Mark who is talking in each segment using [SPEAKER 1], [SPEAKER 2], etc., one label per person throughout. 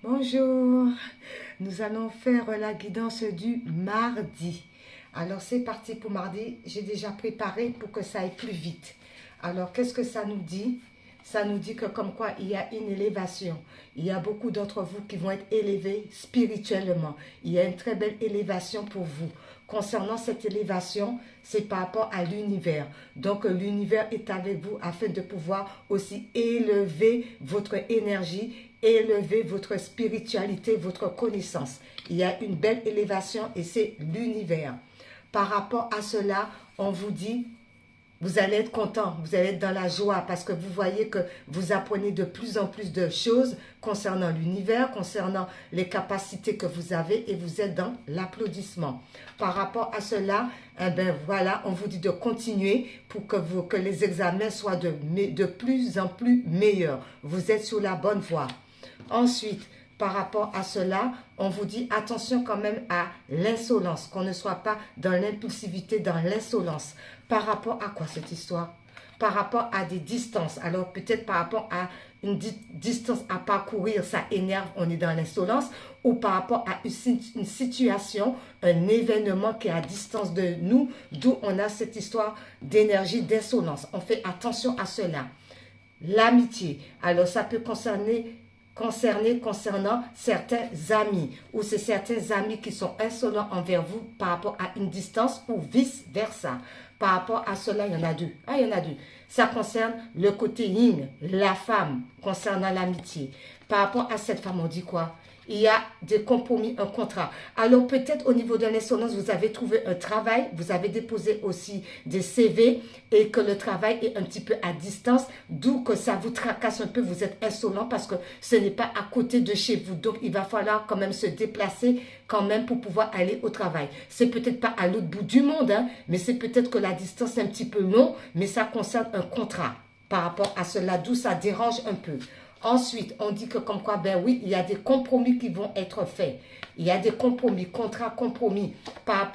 [SPEAKER 1] Bonjour, nous allons faire la guidance du mardi. Alors c'est parti pour mardi, j'ai déjà préparé pour que ça aille plus vite. Alors qu'est-ce que ça nous dit? Ça nous dit que comme quoi il y a une élévation. Il y a beaucoup d'entre vous qui vont être élevés spirituellement. Il y a une très belle élévation pour vous. Concernant cette élévation, c'est par rapport à l'univers. Donc l'univers est avec vous afin de pouvoir aussi élever votre énergie, élever votre spiritualité, votre connaissance. Il y a une belle élévation et c'est l'univers. Par rapport à cela, on vous dit, vous allez être content, vous allez être dans la joie parce que vous voyez que vous apprenez de plus en plus de choses concernant l'univers, concernant les capacités que vous avez et vous êtes dans l'applaudissement. Par rapport à cela, eh ben voilà, on vous dit de continuer pour que les examens soient de plus en plus meilleurs. Vous êtes sur la bonne voie. Ensuite, par rapport à cela, on vous dit attention quand même à l'insolence, qu'on ne soit pas dans l'impulsivité, dans l'insolence. Par rapport à quoi cette histoire? Par rapport à des distances. Alors peut-être par rapport à une distance à parcourir, ça énerve, on est dans l'insolence. Ou par rapport à une situation, un événement qui est à distance de nous, d'où on a cette histoire d'énergie, d'insolence. On fait attention à cela. L'amitié. Alors ça peut concernant certains amis, ou c'est certains amis qui sont insolents envers vous par rapport à une distance ou vice-versa. Par rapport à cela, il y en a deux. Ah, il y en a deux. Ça concerne le côté yin, la femme, concernant l'amitié. Par rapport à cette femme, on dit quoi? Il y a des compromis, un contrat. Alors peut-être au niveau de l'insolence, vous avez trouvé un travail, vous avez déposé aussi des CV et que le travail est un petit peu à distance, d'où que ça vous tracasse un peu, vous êtes insolent parce que ce n'est pas à côté de chez vous. Donc il va falloir quand même se déplacer quand même pour pouvoir aller au travail. C'est peut-être pas à l'autre bout du monde, hein, mais c'est peut-être que la distance est un petit peu longue, mais ça concerne un contrat par rapport à cela, d'où ça dérange un peu. Ensuite, on dit que comme quoi, ben oui, il y a des compromis qui vont être faits. Il y a des compromis, contrats compromis. Par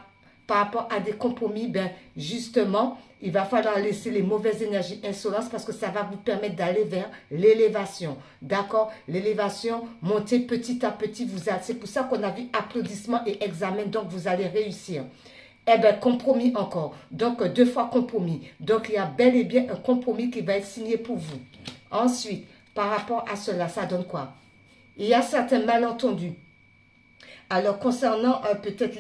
[SPEAKER 1] rapport à des compromis, ben justement, il va falloir laisser les mauvaises énergies insolentes parce que ça va vous permettre d'aller vers l'élévation. D'accord? L'élévation, monter petit à petit. C'est pour ça qu'on a vu applaudissements et examens, donc vous allez réussir. Eh bien, compromis encore. Donc, 2 fois compromis. Donc, il y a bel et bien un compromis qui va être signé pour vous. Ensuite, par rapport à cela, ça donne quoi? Il y a certains malentendus. Alors, concernant peut-être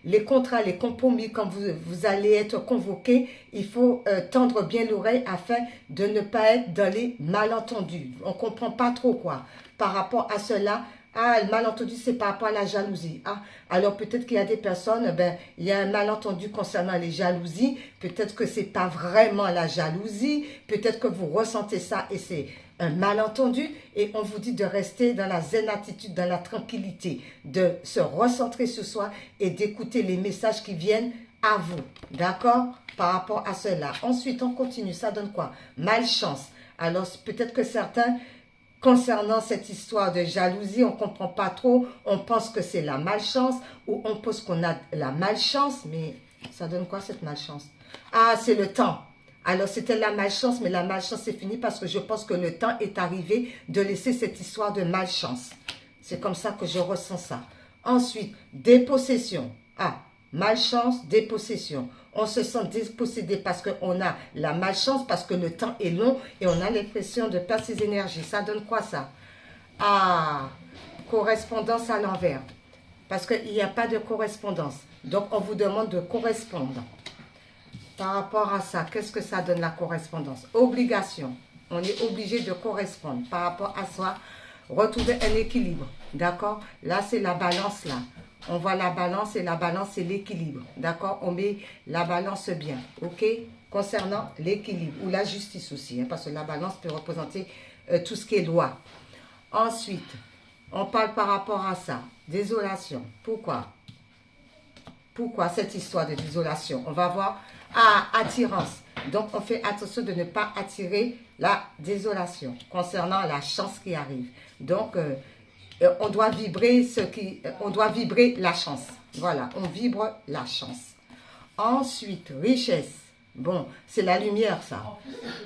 [SPEAKER 1] les contrats, les compromis, quand vous allez être convoqué, il faut tendre bien l'oreille afin de ne pas être dans les malentendus. On ne comprend pas trop quoi. Par rapport à cela, le malentendu, c'est par rapport à la jalousie. Alors peut-être qu'il y a des personnes, il y a un malentendu concernant les jalousies. Peut-être que ce n'est pas vraiment la jalousie. Peut-être que vous ressentez ça et c'est un malentendu. Et on vous dit de rester dans la zen attitude, dans la tranquillité, de se recentrer sur soi et d'écouter les messages qui viennent à vous. D'accord? Par rapport à cela. Ensuite, on continue. Ça donne quoi? Malchance. Alors peut-être que certains... Concernant cette histoire de jalousie, on ne comprend pas trop, on pense que c'est la malchance ou on pense qu'on a la malchance, mais ça donne quoi cette malchance? Ah, c'est le temps. Alors c'était la malchance, mais la malchance c'est fini parce que je pense que le temps est arrivé de laisser cette histoire de malchance. C'est comme ça que je ressens ça. Ensuite, dépossession. Malchance, dépossession. On se sent dépossédé parce qu'on a la malchance, parce que le temps est long et on a l'impression de perdre ses énergies. Ça donne quoi ça? Correspondance à l'envers. Parce qu'il n'y a pas de correspondance. Donc on vous demande de correspondre. Par rapport à ça, qu'est-ce que ça donne la correspondance? Obligation. On est obligé de correspondre. Par rapport à ça, retrouver un équilibre. D'accord? Là, c'est la balance là. On voit la balance et la balance, c'est l'équilibre. D'accord? On met la balance bien. OK? Concernant l'équilibre ou la justice aussi. Parce que la balance peut représenter tout ce qui est loi. Ensuite, on parle par rapport à ça. Désolation. Pourquoi? Pourquoi cette histoire de désolation? On va voir. Attirance. Donc, on fait attention de ne pas attirer la désolation concernant la chance qui arrive. Donc, on doit vibrer on doit vibrer la chance. Voilà, on vibre la chance. Ensuite, richesse. Bon, c'est la lumière, ça.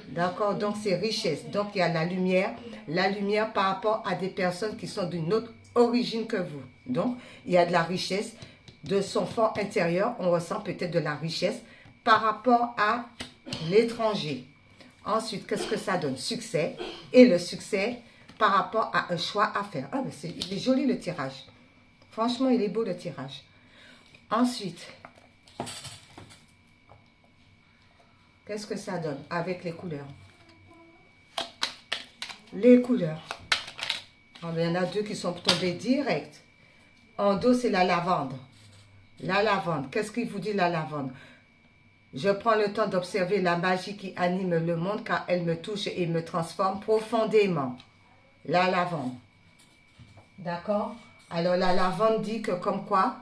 [SPEAKER 1] D'accord? Donc, c'est richesse. Donc, il y a la lumière par rapport à des personnes qui sont d'une autre origine que vous. Donc, il y a de la richesse. De son fort intérieur, on ressent peut-être de la richesse par rapport à l'étranger. Ensuite, qu'est-ce que ça donne? Succès. Et le succès par rapport à un choix à faire. Ah, mais il est joli le tirage. Franchement, il est beau le tirage. Ensuite, qu'est-ce que ça donne avec les couleurs? Les couleurs. Ah, mais il y en a deux qui sont tombés direct. En dos, c'est la lavande. La lavande. Qu'est-ce qu'il vous dit la lavande? Je prends le temps d'observer la magie qui anime le monde car elle me touche et me transforme profondément. La lavande. D'accord? Alors la lavande dit que comme quoi,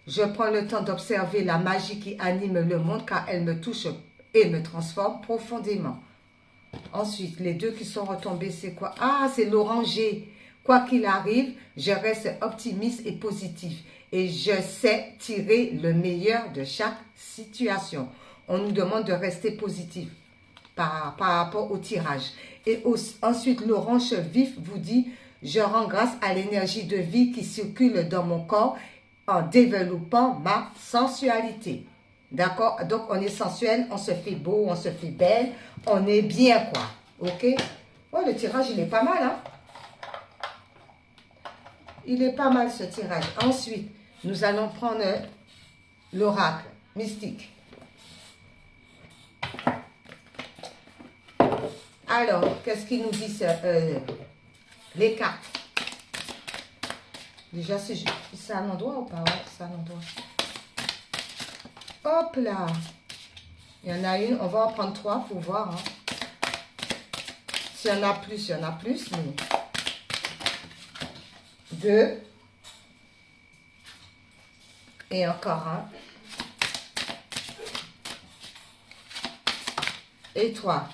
[SPEAKER 1] je prends le temps d'observer la magie qui anime le monde car elle me touche et me transforme profondément. Ensuite, les deux qui sont retombés, c'est quoi? Ah, c'est l'oranger. Quoi qu'il arrive, je reste optimiste et positif. Et je sais tirer le meilleur de chaque situation. On nous demande de rester positif par rapport au tirage. Et ensuite, l'orange vif vous dit, je rends grâce à l'énergie de vie qui circule dans mon corps en développant ma sensualité. D'accord? Donc, on est sensuel, on se fait beau, on se fait belle, on est bien, quoi. OK? Oh, le tirage, il est pas mal, hein? Il est pas mal, ce tirage. Ensuite, nous allons prendre l'oracle mystique. Alors, qu'est-ce qu'il nous dit, les cartes? Déjà, c'est un endroit ou pas? Ouais, c'est un endroit. Hop là. Il y en a une. On va en prendre 3 pour voir. Hein. S'il y en a plus, il y en a plus. Mais... 2. Et encore un. Et 3.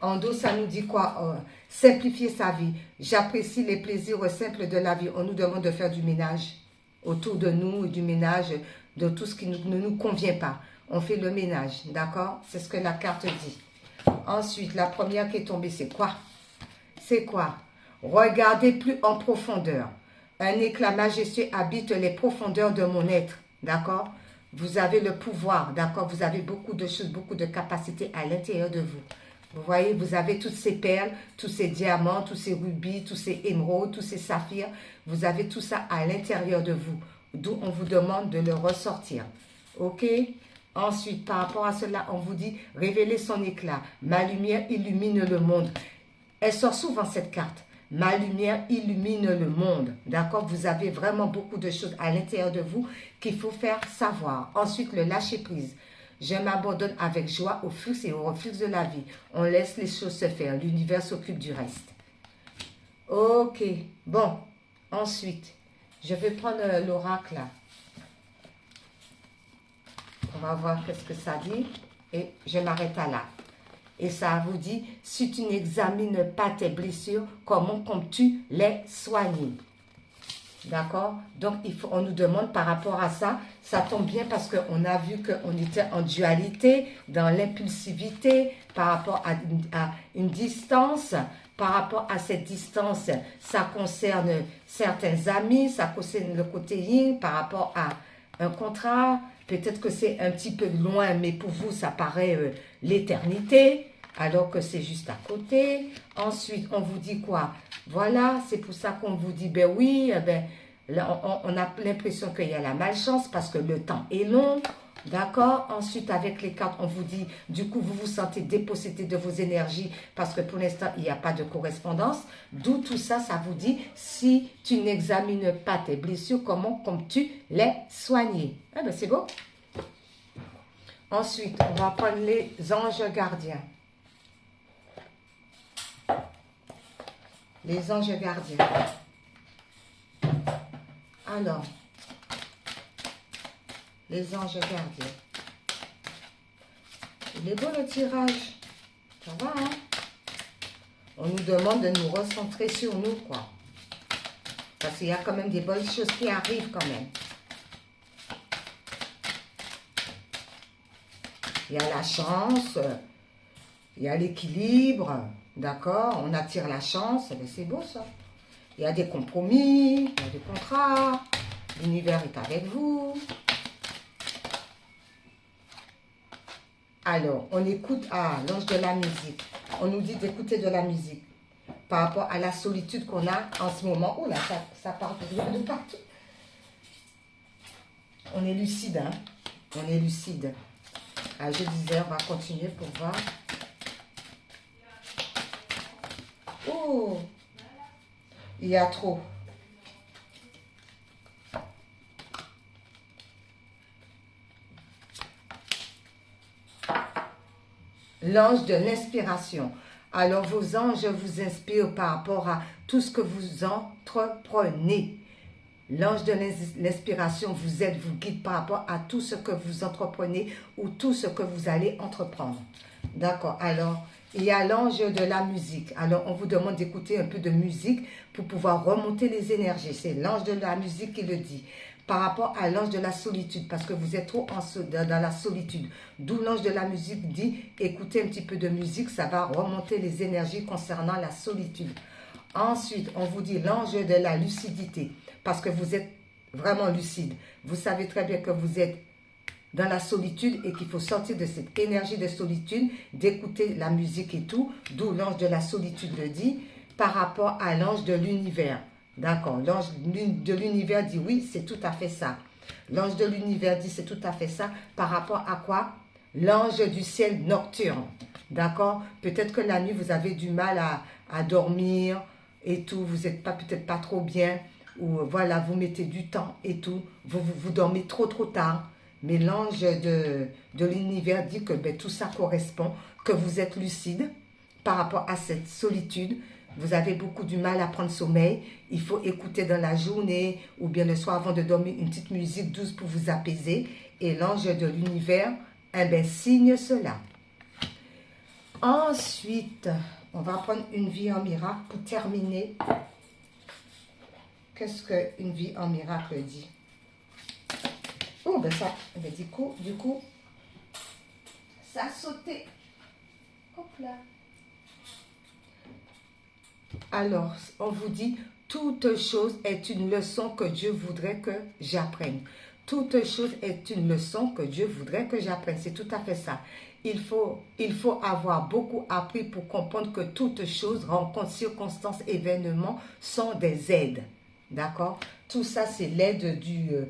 [SPEAKER 1] En dos, ça nous dit quoi? Simplifier sa vie. J'apprécie les plaisirs simples de la vie. On nous demande de faire du ménage autour de nous, du ménage de tout ce qui ne nous convient pas. On fait le ménage, d'accord? C'est ce que la carte dit. Ensuite, la première qui est tombée, c'est quoi? C'est quoi? Regardez plus en profondeur. Un éclat majestueux habite les profondeurs de mon être, d'accord? Vous avez le pouvoir, d'accord? Vous avez beaucoup de choses, beaucoup de capacités à l'intérieur de vous. Vous voyez, vous avez toutes ces perles, tous ces diamants, tous ces rubis, tous ces émeraudes, tous ces saphirs. Vous avez tout ça à l'intérieur de vous, d'où on vous demande de le ressortir. OK? Ensuite, par rapport à cela, on vous dit, révélez son éclat. Ma lumière illumine le monde. Elle sort souvent cette carte. Ma lumière illumine le monde. D'accord? Vous avez vraiment beaucoup de choses à l'intérieur de vous qu'il faut faire savoir. Ensuite, le lâcher prise. Je m'abandonne avec joie au flux et au reflux de la vie. On laisse les choses se faire. L'univers s'occupe du reste. Ok. Bon. Ensuite, je vais prendre l'oracle là. On va voir qu'est-ce que ça dit. Et je m'arrête à là. Et ça vous dit, si tu n'examines pas tes blessures, comment comptes-tu les soigner? D'accord? Donc, on nous demande par rapport à ça, ça tombe bien parce qu'on a vu qu'on était en dualité, dans l'impulsivité, par rapport à une distance. Par rapport à cette distance, ça concerne certains amis, ça concerne le côté yin, par rapport à un contrat. Peut-être que c'est un petit peu loin, mais pour vous, ça paraît l'éternité, alors que c'est juste à côté. Ensuite, on vous dit quoi? Voilà, c'est pour ça qu'on vous dit, ben oui, ben, là, on a l'impression qu'il y a la malchance parce que le temps est long. D'accord? Ensuite, avec les cartes, on vous dit, du coup, vous vous sentez dépossédé de vos énergies parce que pour l'instant, il n'y a pas de correspondance. D'où tout ça, ça vous dit, si tu n'examines pas tes blessures, comment comptes-tu les soigner? Ah ben, c'est beau. Ensuite, on va prendre les anges gardiens. Les anges gardiens. Alors, les anges gardiens. Il est beau le tirage. Ça va, hein? On nous demande de nous recentrer sur nous, quoi. Parce qu'il y a quand même des bonnes choses qui arrivent quand même. Il Il y a la chance, il y a l'équilibre, d'accord? On attire la chance, mais c'est beau ça. Il y a des compromis, il y a des contrats, l'univers est avec vous. Alors, on écoute, l'ange de la musique. On nous dit d'écouter de la musique par rapport à la solitude qu'on a en ce moment. Oh là, ça part de partout. On est lucide, hein? On est lucide. Ah, je disais, on va continuer pour voir. Oh! Il y a trop. L'ange de l'inspiration. Alors, vos anges vous inspirent par rapport à tout ce que vous entreprenez. L'ange de l'inspiration vous aide, vous guide par rapport à tout ce que vous entreprenez ou tout ce que vous allez entreprendre. D'accord. Alors, il y a l'ange de la musique. Alors, on vous demande d'écouter un peu de musique pour pouvoir remonter les énergies. C'est l'ange de la musique qui le dit. Par rapport à l'ange de la solitude, parce que vous êtes trop dans la solitude. D'où l'ange de la musique dit, écoutez un petit peu de musique, ça va remonter les énergies concernant la solitude. Ensuite, on vous dit l'ange de la lucidité, parce que vous êtes vraiment lucide. Vous savez très bien que vous êtes dans la solitude et qu'il faut sortir de cette énergie de solitude, d'écouter la musique et tout, d'où l'ange de la solitude le dit, par rapport à l'ange de l'univers. D'accord, l'ange de l'univers dit oui, c'est tout à fait ça. L'ange de l'univers dit c'est tout à fait ça. Par rapport à quoi? L'ange du ciel nocturne. D'accord? Peut-être que la nuit, vous avez du mal à dormir et tout. Vous n'êtes peut-être pas trop bien. Ou voilà, vous mettez du temps et tout. Vous dormez trop tard. Mais l'ange de l'univers dit que tout ça correspond, que vous êtes lucide par rapport à cette solitude. Vous avez beaucoup du mal à prendre sommeil. Il faut écouter dans la journée ou bien le soir avant de dormir une petite musique douce pour vous apaiser. Et l'ange de l'univers, signe cela. Ensuite, on va prendre une vie en miracle pour terminer. Qu'est-ce qu'une vie en miracle dit? Oh, ça, du coup, ça a sauté. Hop là. Alors, on vous dit, toute chose est une leçon que Dieu voudrait que j'apprenne. Toute chose est une leçon que Dieu voudrait que j'apprenne. C'est tout à fait ça. Il faut avoir beaucoup appris pour comprendre que toutes choses, rencontres, circonstances, événements sont des aides. D'accord? Tout ça, c'est l'aide de Dieu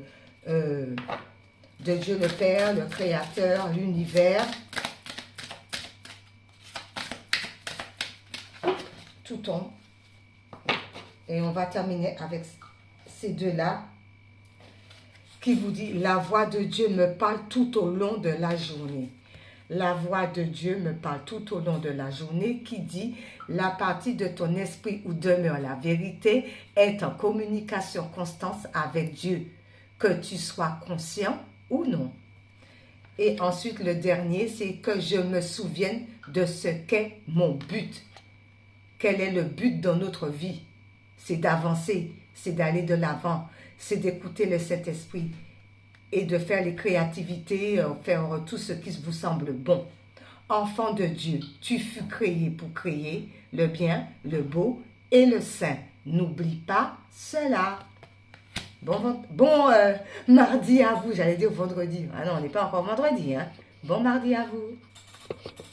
[SPEAKER 1] le Père, le Créateur, l'univers. Tout tombe. Et on va terminer avec ces deux-là qui vous dit, la voix de Dieu me parle tout au long de la journée. La voix de Dieu me parle tout au long de la journée qui dit, la partie de ton esprit où demeure la vérité est en communication constante avec Dieu, que tu sois conscient ou non. Et ensuite, le dernier, c'est que je me souvienne de ce qu'est mon but. Quel est le but dans notre vie? C'est d'avancer, c'est d'aller de l'avant, c'est d'écouter le Saint-Esprit et de faire les créativités, faire tout ce qui vous semble bon. Enfant de Dieu, tu fus créé pour créer le bien, le beau et le saint. N'oublie pas cela. Bon mardi à vous, j'allais dire vendredi. Ah non, on n'est pas encore vendredi. Hein? Bon mardi à vous.